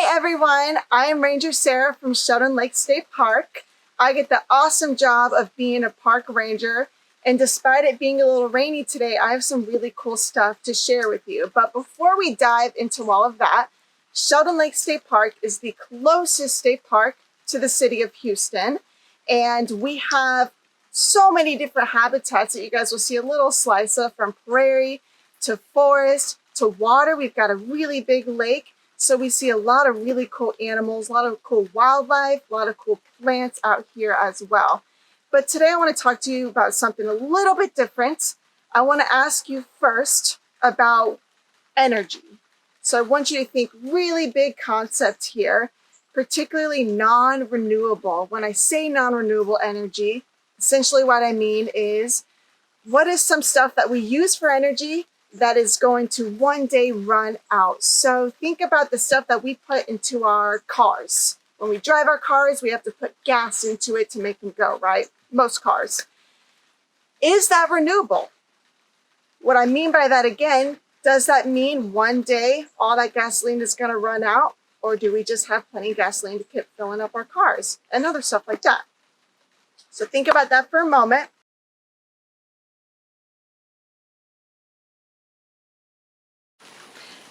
Hi everyone, I am Ranger Sarah from Sheldon Lake State Park. I get the awesome job of being a park ranger, and despite it being a little rainy today, I have some really cool stuff to share with you. But before we dive into all of that, Sheldon Lake State Park is the closest state park to the city of Houston, and we have so many different habitats that you guys will see a little slice of, from prairie to forest to water. We've got a really big lake. So we see a lot of really cool animals, a lot of cool wildlife, a lot of cool plants out here as well. But today I want to talk to you about something a little bit different. I want to ask you first about energy. So I want you to think really big concept here, particularly non-renewable. When I say non-renewable energy, essentially what I mean is, what is some stuff that we use for energy that is going to one day run out? So think about the stuff that we put into our cars. When we drive our cars, we have to put gas into it to make them go, right? Most cars. Is that renewable? What I mean by that, again, does that mean one day all that gasoline is going to run out? Or do we just have plenty of gasoline to keep filling up our cars and other stuff like that? So think about that for a moment.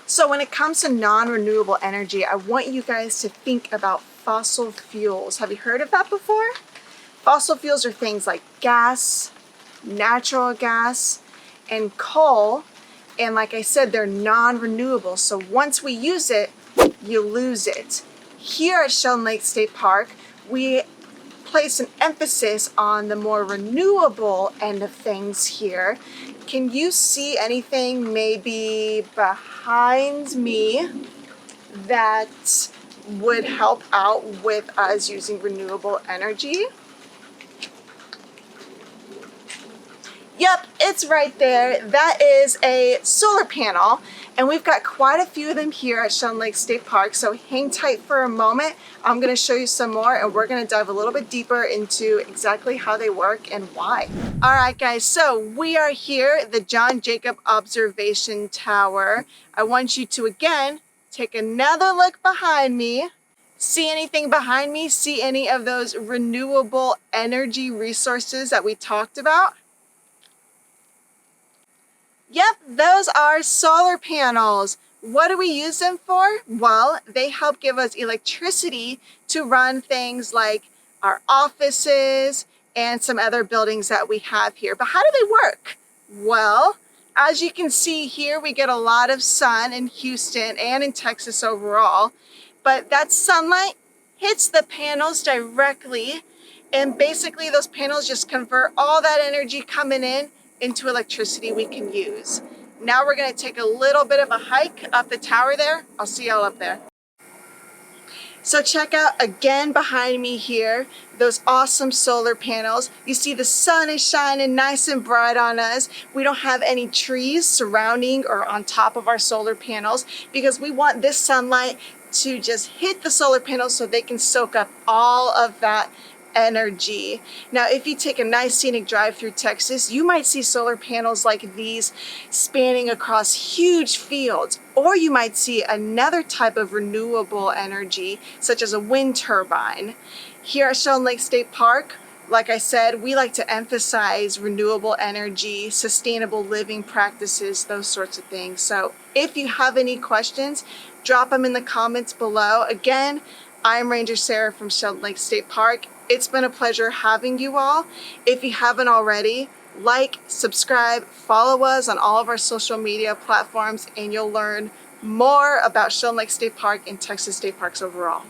So when it comes to non-renewable energy, I want you guys to think about fossil fuels. Have you heard of that before? Fossil fuels are things like gas, natural gas, and coal. And like I said, they're non-renewable. So once we use it, you lose it. Here at Sheldon Lake State Park, we place an emphasis on the more renewable end of things here. Can you see anything maybe behind me that would help out with us using renewable energy? Yep, it's right there. That is a solar panel, and we've got quite a few of them here at Sheldon Lake State Park, so hang tight for a moment. I'm going to show you some more, and we're going to dive a little bit deeper into exactly how they work and why. All right, guys, so we are here at the John Jacob Observation Tower. I want you to, again, take another look behind me. See anything behind me? See any of those renewable energy resources that we talked about? Yep, those are solar panels. What do we use them for? Well, they help give us electricity to run things like our offices and some other buildings that we have here. But how do they work? Well, as you can see here, we get a lot of sun in Houston and in Texas overall. But that sunlight hits the panels directly, and basically those panels just convert all that energy coming in into electricity we can use. Now we're going to take a little bit of a hike up the tower there. I'll see y'all up there. So check out again behind me here, those awesome solar panels. You see the sun is shining nice and bright on us. We don't have any trees surrounding or on top of our solar panels because we want this sunlight to just hit the solar panels so they can soak up all of that energy. Now, if you take a nice scenic drive through Texas, you might see solar panels like these spanning across huge fields, or you might see another type of renewable energy, such as a wind turbine. Here at Sheldon Lake State Park, like I said, we like to emphasize renewable energy, sustainable living practices, those sorts of things. So if you have any questions, drop them in the comments below. Again, I'm Ranger Sarah from Sheldon Lake State Park. It's been a pleasure having you all. If you haven't already, like, subscribe, follow us on all of our social media platforms, and you'll learn more about Sheldon Lake State Park and Texas state parks overall.